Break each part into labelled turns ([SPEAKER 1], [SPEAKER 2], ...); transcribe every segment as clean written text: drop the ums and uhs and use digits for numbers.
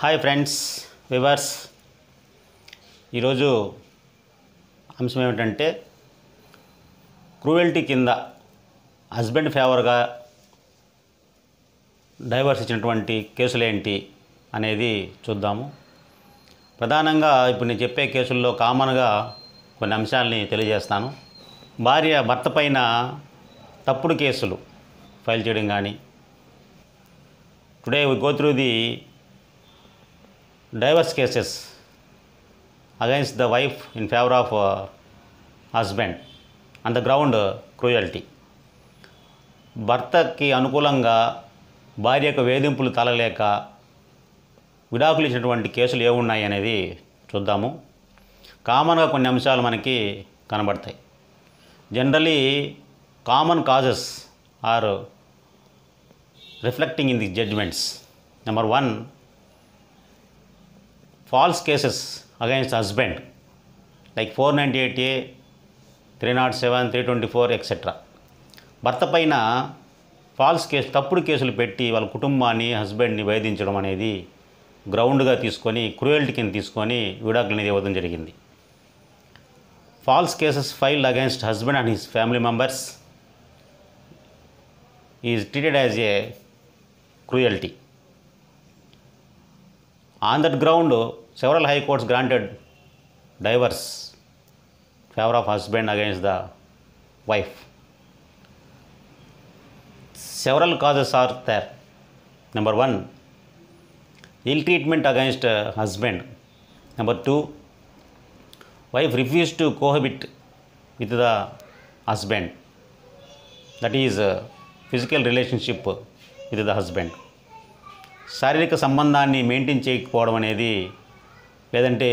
[SPEAKER 1] Hi friends, viewers. ఈరోజు అంశం ఏమిటంటే క్రూయల్టీ కింద హస్బెండ్ ఫేవర్గా డైవర్స్ ఇచ్చినటువంటి కేసులు ఏంటి అనేది చూద్దాము. ప్రధానంగా ఇప్పుడు నేను చెప్పే కేసుల్లో కామన్గా కొన్ని అంశాలని తెలియజేస్తాను. భార్య భర్త పైన తప్పుడు కేసులు ఫైల్ చేయడం కానీ. Today we go through the divorce cases against the wife in favour of husband on the ground cruelty. భర్తకి అనుకూలంగా భార్యకు వేధింపులు తలలేక విడాకులు ఇచ్చినటువంటి కేసులు ఏమున్నాయి అనేది చూద్దాము. కామన్గా కొన్ని అంశాలు మనకి కనబడతాయి. Generally common causes are reflecting in the judgments. Number 1, false cases against husband like 498A, 307, 324 etc. భర్త పైన ఫాల్స్ కేసు, తప్పుడు కేసులు పెట్టి వాళ్ళ కుటుంబాన్ని, హస్బెండ్ని వేధించడం అనేది గ్రౌండ్గా తీసుకొని, క్రూయల్టీ కింద తీసుకొని విడాకులు అనేది ఇవ్వడం జరిగింది. False cases filed against husband and his family members is treated as a cruelty. On that ground, several high courts granted divorce in favor of husband against the wife. Several causes are there. Number 1, ill treatment against husband. Number 2, wife refused to cohabit with the husband. That is physical relationship with the husband. శారీరక సంబంధాన్ని maintain చేయకపోవడం అనేది, లేదంటే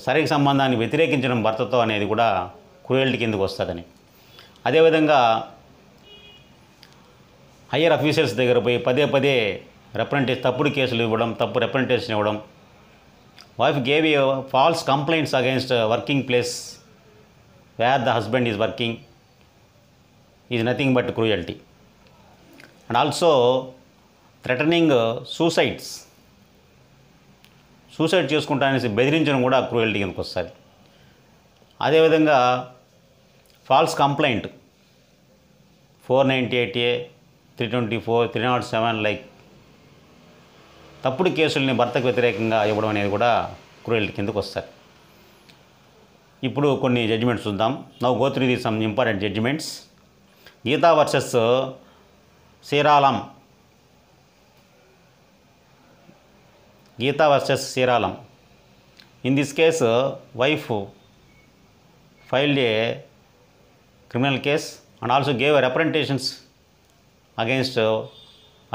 [SPEAKER 1] శారీరక సంబంధాన్ని వ్యతిరేకించడం భర్తతో అనేది కూడా క్రూయల్టీ కిందకు వస్తుందని. అదేవిధంగా హయ్యర్ అఫీషియల్స్ దగ్గర పోయి పదే తప్పుడు కేసులు ఇవ్వడం, తప్పు రిప్రజెంటేషన్ ఇవ్వడం. Wife gave a false complaints against working place where the husband is working is nothing but cruelty. And also threatening suicide చేసుకుంటాననేసి బెదిరించడం కూడా క్రూయల్టీ కిందకు వస్తుంది. అదేవిధంగా ఫాల్స్ కంప్లైంట్ 498A, 324, 307 లైక్ తప్పుడు కేసుల్ని భర్తకు వ్యతిరేకంగా ఇవ్వడం అనేది కూడా క్రూయల్టీ కిందకు వస్తుంది. ఇప్పుడు కొన్ని జడ్జిమెంట్స్ చూద్దాం. Now go through the some important judgements. Geeta versus Sriralam. Geeta versus Siralam. In this case, wife filed a criminal case and also gave representations against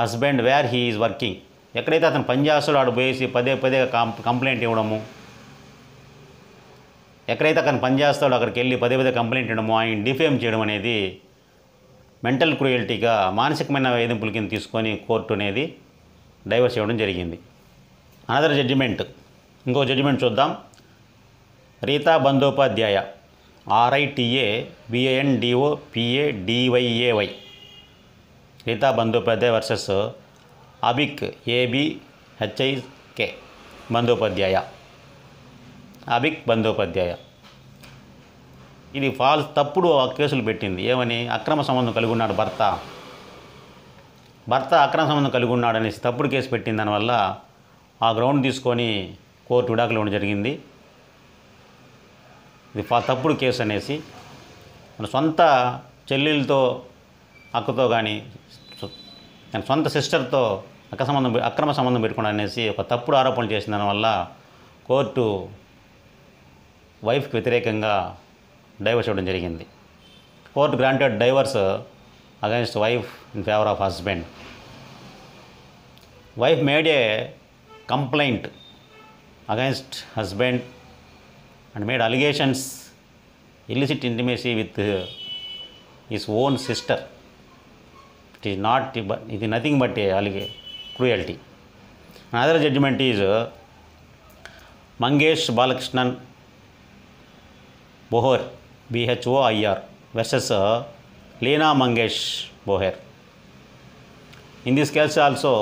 [SPEAKER 1] husband where he is working. ఎక్కడైతే అతను పనిచేస్తాడో ఆడు పోయేసి పదే కంప్లైంట్ ఇవ్వడము, ఎక్కడైతే అతను పనిచేస్తాడో అక్కడికి వెళ్ళి పదే కంప్లైంట్ ఇవ్వడము, ఆయన డిఫేమ్ చేయడం అనేది మెంటల్ క్రూయల్టీగా, మానసికమైన వేధింపుల కింద తీసుకొని కోర్టు అనేది డైవర్స్ ఇవ్వడం జరిగింది. అనదర్ జడ్జిమెంట్, ఇంకో జడ్జిమెంట్ చూద్దాం. Rita Bandopadhyay, RITA BANDOPADYAY, Rita Bandopadhyay versus Abhik ABHIK Bandopadhyay. Abhik Bandopadhyay ఇది తప్పుడు కేసులు పెట్టింది. ఏమని? అక్రమ సంబంధం కలిగి ఉన్నాడు భర్త అక్రమ సంబంధం కలిగి ఉన్నాడు అనేసి తప్పుడు కేసు పెట్టింది. దానివల్ల ఆ గ్రౌండ్ తీసుకొని కోర్టు విడాకులు ఇవ్వడం జరిగింది. ఇది తప్పుడు కేసు అనేసి మన సొంత చెల్లెలతో, అక్కతో కానీ సొంత సిస్టర్తో అక్రమ సంబంధం పెట్టుకోవడం అనేసి ఒక తప్పుడు ఆరోపణలు చేసిన దానివల్ల కోర్టు వైఫ్కి వ్యతిరేకంగా డైవర్స్ ఇవ్వడం జరిగింది. Court granted divorce against wife in favour of husband. Wife made A complaint against husband and made allegations illicit intimacy with his own sister. It is nothing but a cruelty. Another judgment is Mangesh Balakrishnan Bohar, BHOIR versus Leena Mangesh Bohar. In this case also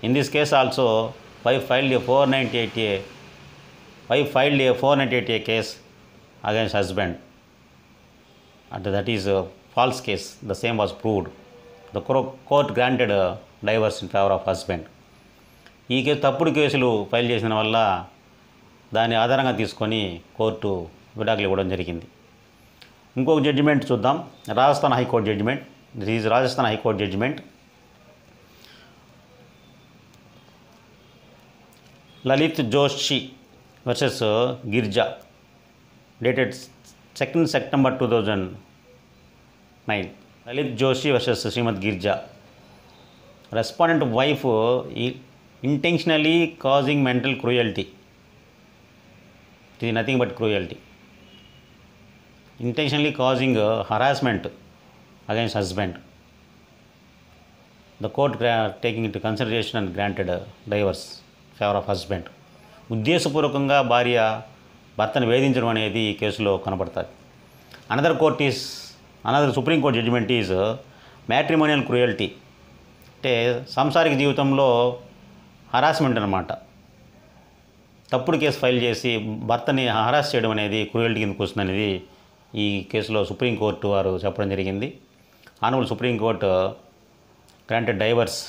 [SPEAKER 1] In this case also, wife filed a 498A case against husband. And that is a false case. The same was proved. The court granted a divorce in favor of husband. ఈ case తప్పుడు కేసులు file చేసిన వల్ల దాన్ని ఆధారంగా తీసుకొని court విడాకులు ఇవ్వడం జరిగింది. ఇంకొక జడ్జిమెంట్ చూద్దాం. Rajasthan high court judgment. This is Rajasthan high court judgment. Lalit Joshi versus Girja, dated 2nd September 2009. Lalit Joshi versus Shrimati Girja. Respondent wife intentionally causing mental cruelty. It is nothing but cruelty. Intentionally causing harassment against husband. The court taking into consideration and granted divorce in favor of husband. ఉద్దేశపూర్వకంగా భార్య భర్తను వేధించడం అనేది ఈ కేసులో కనబడుతుంది. Another supreme court judgment is matrimonial cruelty. అంటే సాంసారిక జీవితంలో హరాస్మెంట్ అన్నమాట. తప్పుడు కేసు ఫైల్ చేసి భర్తని హరాస్ చేయడం అనేది క్రూయల్టీ కిందకు వస్తుందనేది ఈ కేసులో సుప్రీంకోర్టు వారు చెప్పడం జరిగింది. Honourable supreme court granted divorce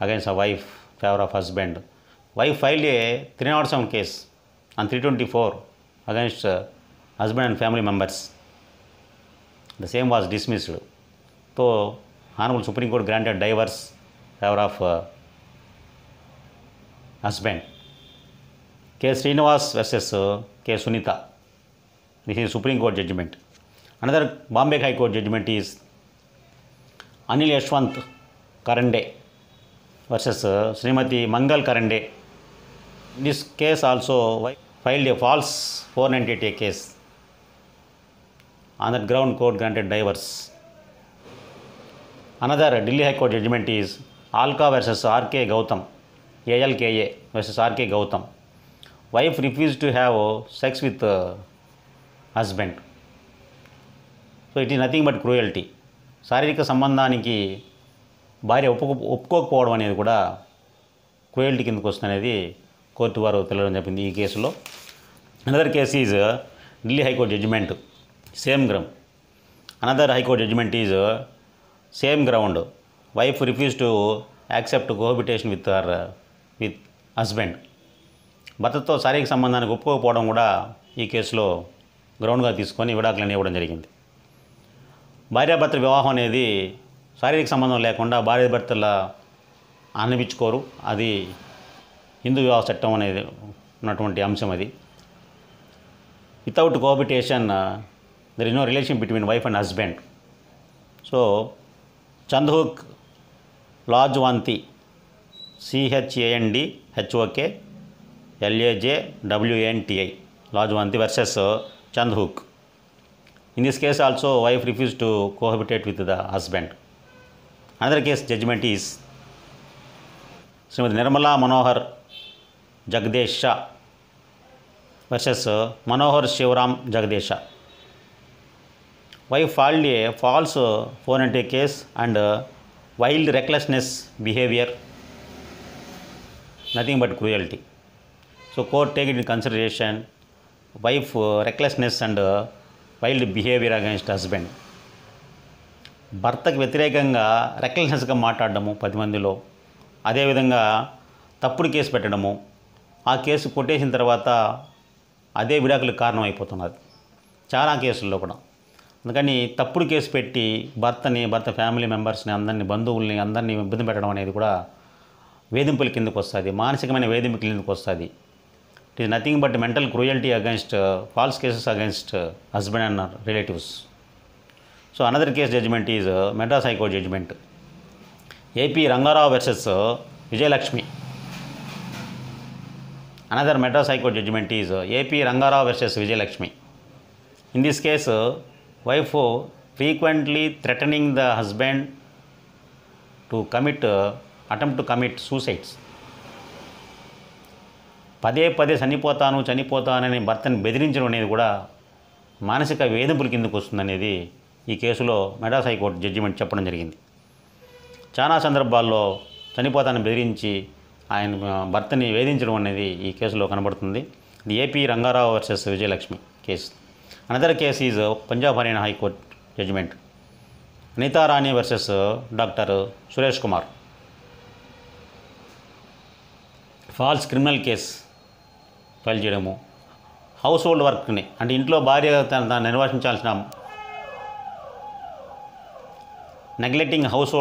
[SPEAKER 1] against a wife favour of husband. Wife filed A 307 case and 324 against husband and family members. The same was dismissed. So, Honorable Supreme Court granted divorce favor of husband. K. Srinivas versus K. Sunita. This is Supreme Court judgment. Another Bombay High Court judgment is Anil Yashwant Karande versus Srimati Mangal Karande. In this case also filed a false 498A case. On that ground, court granted divorce. Another Delhi High Court judgment is Alka versus R.K. Gautam. ALKA versus R.K. Gautam. Wife refused to have sex with husband. So it is nothing but cruelty. శారీరక సంబంధానికి భార్య ఒప్పుకోకపోవడం అనేది కూడా cruelty కిందకు వస్తుందనేది court వారు తెలియడం చెప్పింది ఈ కేసులో. Another case is Delhi high court judgment, same ground. Another high court judgment is same ground. Wife refuse to accept cohabitation with husband. భర్తతో శారీరక సంబంధానికి ఒప్పుకోకపోవడం కూడా ఈ కేసులో గ్రౌండ్గా తీసుకొని విడాకులను ఇవ్వడం జరిగింది. భార్యాభర్తల వివాహం అనేది శారీరక సంబంధం లేకుండా భార్యాభర్తల అనిపించుకోరు. అది హిందూ వివాహ చట్టం అనేది ఉన్నటువంటి అంశం. అది without cohabitation there is no relation between wife and husband. So Chandhok Lajwanti, CHANDHOK LAJWANTI, Lajwanti versus Chandhok. In this case also, wife refused to cohabitate with the husband. Another case judgment is Srimati Nirmala Manohar Jagdesha versus Manohar Shivram Jagdesha. Wife filed a false 498 case and wild recklessness behavior, nothing but cruelty. So court take it into consideration wife recklessness and wild behaviour against husband. భర్తకు వ్యతిరేకంగా రెక్లెస్నెస్గా మాట్లాడడము 10 మందిలో, అదేవిధంగా తప్పుడు case పెట్టడము, ఆ case కొట్టేసిన తర్వాత అదే విడాకులకు కారణం అయిపోతున్నది చాలా కేసుల్లో కూడా. అందుకని తప్పుడు కేసు పెట్టి భర్త ఫ్యామిలీ మెంబర్స్ని, అందరినీ, బంధువుల్ని అందరినీ ఇబ్బంది పెట్టడం అనేది కూడా వేధింపుల కిందకు వస్తుంది, మానసికమైన వేధింపుల కిందకు వస్తుంది. It is nothing but mental cruelty against false cases against husband and relatives. So another case judgment is Madras High Court judgment. AP Rangarao versus Vijayalakshmi. Another Madras High Court judgment is AP Rangarao versus Vijayalakshmi. In this case, wife frequently threatening the husband to attempt to commit suicides. పదే చనిపోతానని భర్తని బెదిరించడం అనేది కూడా మానసిక వేధింపుల కిందకు వస్తుందనేది ఈ కేసులో మెడ్రాస్ హైకోర్టు జడ్జిమెంట్ చెప్పడం జరిగింది. చాలా సందర్భాల్లో చనిపోతానని బెదిరించి ఆయన భర్తని వేధించడం అనేది ఈ కేసులో కనబడుతుంది. ఇది AP Rangarao versus Vijayalakshmi case. Another case is Punjab Haryana high court judgment Anita Rani versus doctor Suresh Kumar. False criminal case file చేయడము, హౌస్ హోల్డ్ వర్క్ని అంటే ఇంట్లో భార్య దాన్ని నిర్వహించాల్సిన నెగ్లెక్టింగ్ హౌస్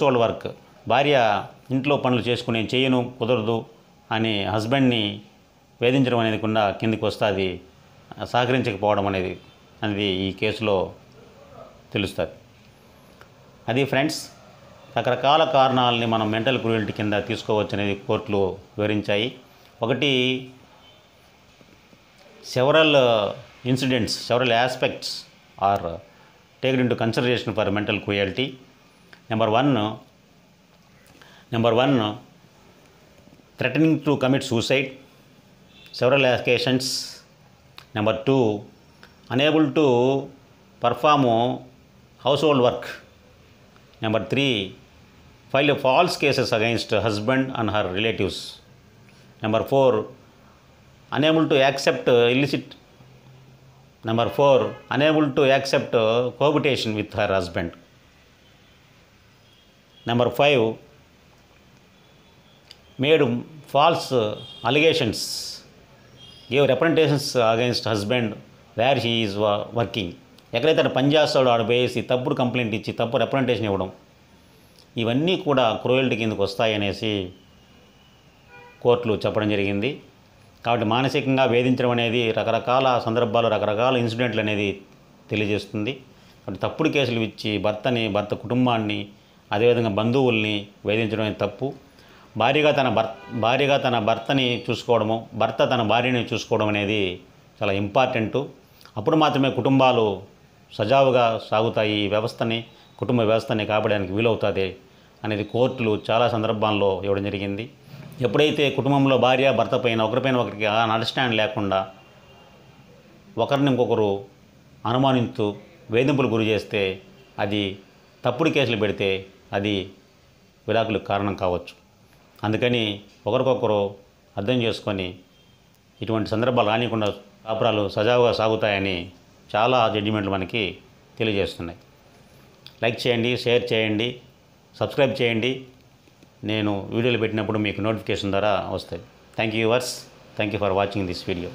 [SPEAKER 1] హోల్డ్ వర్క్ భార్య ఇంట్లో పనులు చేసుకుని చేయను కుదరదు అని హస్బెండ్ని వేధించడం అనేది కూడా కిందికి వస్తుంది, సహకరించకపోవడం అనేది ఈ కేసులో తెలుస్తుంది. అది ఫ్రెండ్స్, రకరకాల కారణాలని మనం మెంటల్ క్రూయల్టీ కింద తీసుకోవచ్చు అనేది కోర్టులు వివరించాయి. ఒకటి, several aspects are taken into consideration for mental cruelty. Number one threatening to commit suicide, several occasions. Number 2, unable to perform household work. Number 3, file false cases against husband and her relatives. Number 4, unable to accept cohabitation with her husband. Number 5, made false allegations, gave representations against husband where he is working. ఎక్కడైతే పని చేస్తాడో ఆడ పోయేసి తప్పుడు complaint ఇచ్చి తప్పు representation ఇవ్వడం, ఇవన్నీ కూడా క్రూయల్టీ కిందకు వస్తాయనేసి కోర్టులు చెప్పడం జరిగింది. కాబట్టి మానసికంగా వేధించడం అనేది రకరకాల సందర్భాలు రకరకాల ఇన్సిడెంట్లు అనేది తెలియజేస్తుంది. కాబట్టి తప్పుడు కేసులు ఇచ్చి భర్త కుటుంబాన్ని అదేవిధంగా బంధువుల్ని వేధించడం అనేది తప్పు. భార్యగా తన భర్తని చూసుకోవడము, భర్త తన భార్యని చూసుకోవడం అనేది చాలా ఇంపార్టెంటు. అప్పుడు మాత్రమే కుటుంబాలు సజావుగా సాగుతాయి, కుటుంబ వ్యవస్థని కాపాడడానికి వీలవుతుంది అనేది కోర్టులు చాలా సందర్భాల్లో ఇవ్వడం జరిగింది. ఎప్పుడైతే కుటుంబంలో భార్య భర్త పైన ఒకరికి అండర్స్టాండ్ లేకుండా ఒకరిని ఇంకొకరు అనుమానిస్తూ వేధింపులు గురి చేస్తే, అది తప్పుడు కేసులు పెడితే అది విడాకులకు కారణం కావచ్చు. అందుకని ఒకరికొకరు అర్థం చేసుకొని ఇటువంటి సందర్భాలు రానికుండా కాపురాలు సజావుగా సాగుతాయని చాలా జడ్జిమెంట్లు మనకి తెలియజేస్తున్నాయి. లైక్ చేయండి, షేర్ చేయండి, సబ్స్క్రైబ్ చేయండి. నేను వీడియోలు పెట్టినప్పుడు మీకు నోటిఫికేషన్ ద్వారా వస్తాయి. Thank you viewers, thank you for watching this video.